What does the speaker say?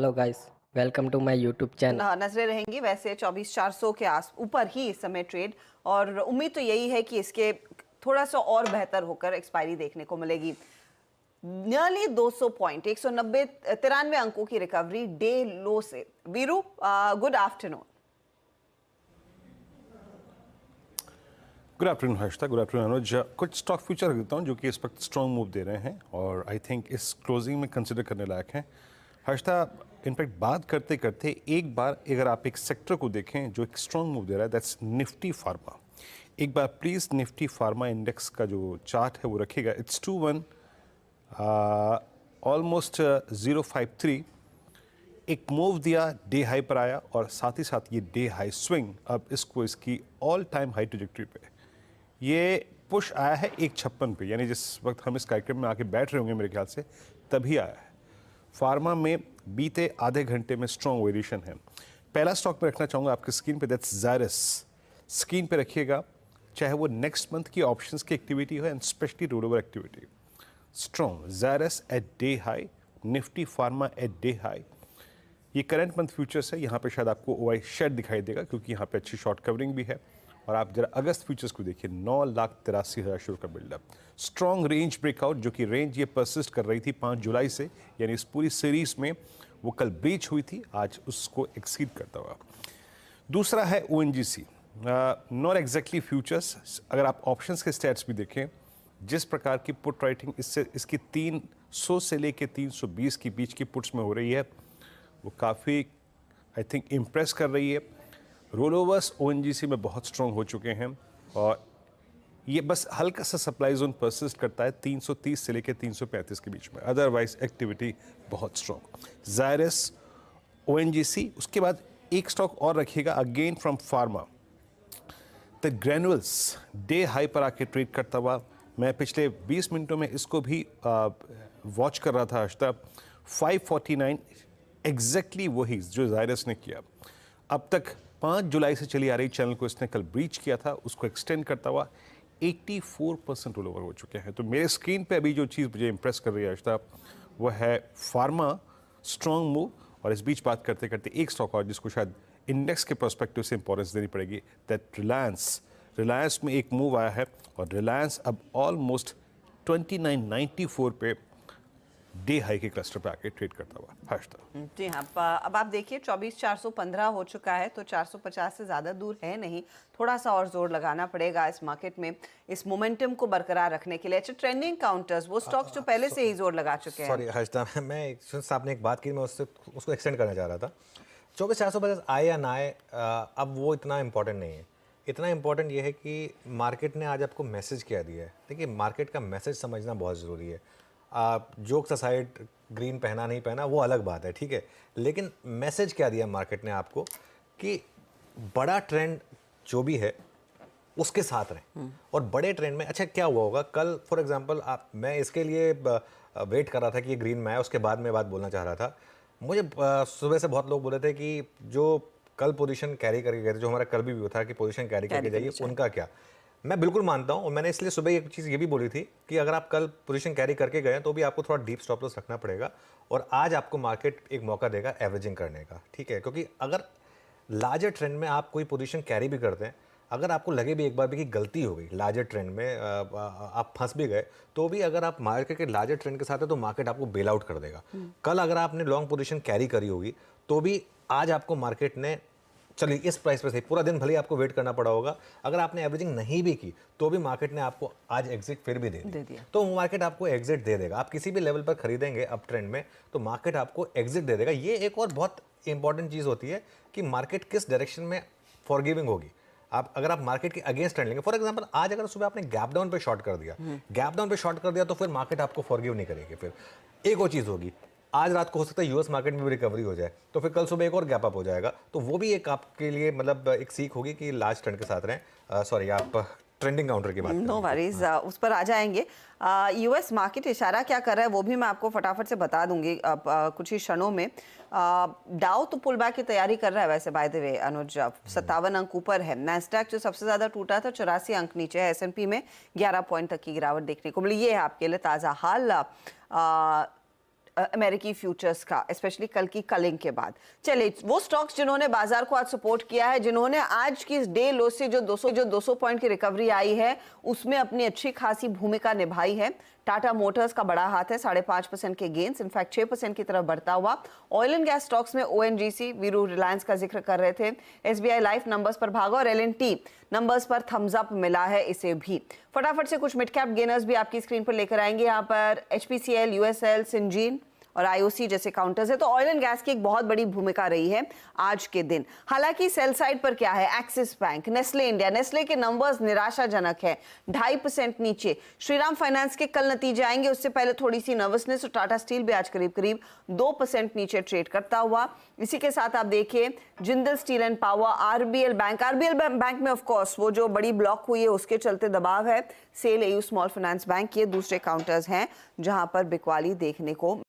Hello guys, welcome to my YouTube channel. नजरें रहेंगी वैसे 24,400 के आस ऊपर ही इस समय ट्रेड, और उम्मीद तो यही है कि इसके थोड़ा सा और बेहतर होकर एक्सपायरी देखने को मिलेगी। नियरली 200 पॉइंट 190 93 अंकों की रिकवरी डे लो से। Veeru, good afternoon. Good afternoon Harshita, good afternoon Anuj. कुछ स्टॉक फ्यूचर देता हूँ जो कि इस वक्त स्ट्रॉन्ग मूव दे रहे हैं और आई थिंक इस क्लोजिंग में कंसिडर करने लायक हैं। हर्षिता, इनफैक्ट बात करते करते एक बार अगर आप एक सेक्टर को देखें जो एक स्ट्रॉन्ग मूव दे रहा है, दैट्स निफ्टी फार्मा। एक बार प्लीज़ निफ्टी फार्मा इंडेक्स का जो चार्ट है वो रखिएगा। It's 21 almost 053। एक मूव दिया, डे हाई पर आया और साथ ही साथ ये डे हाई स्विंग अब इसको इसकी ऑल टाइम हाई ट्रैजेक्टरी पे ये पुश आया है 156 पे, यानी जिस वक्त हम इस कार्यक्रम में आके बैठ रहे होंगे मेरे ख्याल से तभी आया है। फार्मा में बीते आधे घंटे में स्ट्रॉन्ग वेरिएशन है। पहला स्टॉक में रखना चाहूँगा आपकी स्क्रीन पे, दैट्स ज़ायरस। स्क्रीन पे रखिएगा, चाहे वो नेक्स्ट मंथ की ऑप्शंस की एक्टिविटी हो and specially roll over activity. Strong Zydus at day high, Nifty pharma at day high. ये करंट मंथ फ्यूचर्स है, यहाँ पे शायद आपको ओआई शेड दिखाई देगा क्योंकि यहाँ पे अच्छी शॉर्ट कवरिंग भी है। और आप जरा अगस्त फ्यूचर्स को देखिए, 9,83,000 शुरू का बिल्डअप। स्ट्रॉन्ग रेंज ब्रेकआउट, जो कि रेंज ये परसिस्ट कर रही थी 5 जुलाई से, यानी इस पूरी सीरीज में वो कल ब्रीच हुई थी, आज उसको एक्सीड करता हुआ। दूसरा है ओएनजीसी, नॉट एग्जैक्टली फ्यूचर्स। अगर आप ऑप्शंस के स्टैट्स भी देखें, जिस प्रकार की पुट राइटिंग इससे इसकी 300 से लेके 320 के बीच की पुट्स में हो रही है, वो काफ़ी आई थिंक इम्प्रेस कर रही है। रोल ओवर्स ओएनजीसी में बहुत स्ट्रॉन्ग हो चुके हैं और ये बस हल्का सा सप्लाई जोन परसिस्ट करता है 330 से लेकर 335 के बीच में, अदरवाइज एक्टिविटी बहुत स्ट्रॉन्ग। ज़ायरस, ओएनजीसी, उसके बाद एक स्टॉक और रखिएगा again from pharma, the granules. Day high पर आके ट्रेड करता हुआ, मैं पिछले 20 मिनटों में इसको भी वॉच कर रहा था। आज तक 549 एग्जैक्टली वही जो ज़ायरस ने किया। अब तक 5 जुलाई से चली आ रही चैनल को इसने कल ब्रीच किया था, उसको एक्सटेंड करता हुआ 84% रोल ओवर हो चुके हैं। तो मेरे स्क्रीन पे अभी जो चीज़ मुझे इंप्रेस कर रही है आज तक वो है फार्मा, स्ट्रॉन्ग मूव। और इस बीच बात करते करते एक स्टॉक और जिसको शायद इंडेक्स के पर्सपेक्टिव से इंपॉर्टेंस देनी पड़ेगी, दैट रिलायंस। रिलायंस में एक मूव आया है और रिलायंस अब ऑलमोस्ट 2994 पे डे हाई के क्लस्टर पे आके ट्रेड करता हुआ। हर्षिता जी हाँ, अब आप देखिए 24,415 हो चुका है, तो 450 से ज़्यादा दूर है नहीं। थोड़ा सा और जोर लगाना पड़ेगा इस मार्केट में इस मोमेंटम को बरकरार रखने के लिए। अच्छा, ट्रेंडिंग काउंटर्स, वो स्टॉक्स जो पहले से ही जोर लगा चुके हैं। सॉरी हर्षिता, मैं आपने एक बात की, मैं उसको एक्सटेंड करना चाह रहा था। 24,450 आए या ना आए, अब वो इतना इंपॉर्टेंट नहीं है। इतना इंपॉर्टेंट ये है कि मार्केट ने आज आपको मैसेज क्या दिया है। देखिए, मार्केट का मैसेज समझना बहुत ज़रूरी है। जोक्स असाइड, ग्रीन पहना नहीं पहना वो अलग बात है, ठीक है, लेकिन मैसेज क्या दिया मार्केट ने आपको कि बड़ा ट्रेंड जो भी है उसके साथ रहें। और बड़े ट्रेंड में अच्छा क्या हुआ होगा कल, फॉर एग्जांपल मैं इसके लिए वेट कर रहा था कि ये ग्रीन में आए, उसके बाद मैं बात बोलना चाह रहा था। मुझे सुबह से बहुत लोग बोले थे कि जो कल पोजीशन कैरी करके गए थे, जो हमारा कल भी था कि पोजीशन कैरी करके जाइए, उनका क्या। मैं बिल्कुल मानता हूं और मैंने इसलिए सुबह एक चीज़ ये भी बोली थी कि अगर आप कल पोजीशन कैरी करके गए तो भी आपको थोड़ा डीप स्टॉप लॉस रखना पड़ेगा। और आज आपको मार्केट एक मौका देगा एवरेजिंग करने का, ठीक है, क्योंकि अगर लार्जर ट्रेंड में आप कोई पोजीशन कैरी भी करते हैं, अगर आपको लगे भी एक बार भी कि गलती हो गई लार्जर ट्रेंड में, आप फंस भी गए, तो भी अगर आप मार्केट के लार्जर ट्रेंड के साथ है तो मार्केट आपको बेल आउट कर देगा। कल अगर आपने लॉन्ग पोजीशन कैरी करी होगी तो भी आज आपको मार्केट ने, चलिए इस प्राइस पे सही, पूरा दिन भले आपको वेट करना पड़ा होगा, अगर आपने एवरेजिंग नहीं भी की तो भी मार्केट ने आपको आज एग्जिट फिर भी दे दिया। तो मार्केट आपको एग्जिट दे देगा। आप किसी भी लेवल पर खरीदेंगे अप ट्रेंड में तो मार्केट आपको एग्जिट दे देगा। ये एक और बहुत इंपॉर्टेंट चीज़ होती है कि मार्केट किस डायरेक्शन में फॉरगिविंग होगी। आप अगर आप मार्केट के अगेंस्ट ट्रेंड लेंगे, फॉर एग्जांपल आज अगर सुबह आपने गैप डाउन पे शॉर्ट कर दिया, गैप डाउन पे शॉर्ट कर दिया तो फिर मार्केट आपको फॉरगिव नहीं करेगी। फिर एक और चीज़ होगी, आज रात को हो सकता है यूएस मार्केट में भी रिकवरी हो जाए, तो फिर कल सुबह एक और गैप अप हो जाएगा, तो वो भी एक आपके लिए मतलब एक सीख होगी कि लार्ज ट्रेंड के साथ रहें। सॉरी, आप ट्रेंडिंग काउंटर की बात नो वरीज, उस पर आ जाएंगे। यूएस मार्केट इशारा क्या कर रहा है वो भी मैं आपको फटाफट से बता दूंगी कुछ ही क्षणों में। डाउ तो पुल बैक की तैयारी कर रहा है वैसे, बाय द वे अनुज, 57 अंक ऊपर है। नैस्डैक जो सबसे ज्यादा टूटा था 84 अंक नीचे है। एसएनपी में 11 पॉइंट तक की गिरावट देखने को मिली। ये है आपके लिए ताज़ा हाल। अमेरिकी फ्यूचर्स का, स्पेशली कल की कलिंग के बाद। चलिए, वो स्टॉक्स जिन्होंने बाजार को आज सपोर्ट किया है, जिन्होंने आज की इस डे लो से जो 200 पॉइंट की रिकवरी आई है उसमें अपनी अच्छी खासी भूमिका निभाई है। टाटा मोटर्स का बड़ा हाथ है, 5.5% के गेन्स, इनफैक्ट 6% की तरफ बढ़ता हुआ। ऑयल एंड गैस स्टॉक्स में ओएनजीसी, वीरू, रिलायंस का जिक्र कर रहे थे। एसबीआई लाइफ नंबर्स पर भागा और एलएनटी नंबर्स पर थम्स अप मिला है इसे भी। फटाफट से कुछ मिड कैप गेनर्स भी आपकी स्क्रीन पर लेकर आएंगे। यहाँ पर एचपीसीएल, यूएसएल, सिंजीन और आईओसी जैसे काउंटर्स है। तो ऑयल एंड गैस की एक बहुत बड़ी भूमिका रही है आज के दिन। हालांकि सेल साइड पर क्या है, axis bank, Nestle India, Nestle के नंबर्स निराशाजनक है, 2.5% नीचे। श्रीराम फाइनेंस के कल नतीजे आएंगे, उससे पहले थोड़ी सी नर्वसनेस। और टाटा स्टील भी आज करीब करीब 2% नीचे ट्रेड करता हुआ। इसी के साथ आप देखिए Jindal steel and power, RBL bank में ऑफ कोर्स वो जो बड़ी ब्लॉक हुई है उसके चलते दबाव है। Sell, AU small finance bank, ये दूसरे काउंटर्स हैं जहां पर बिकवाली देखने को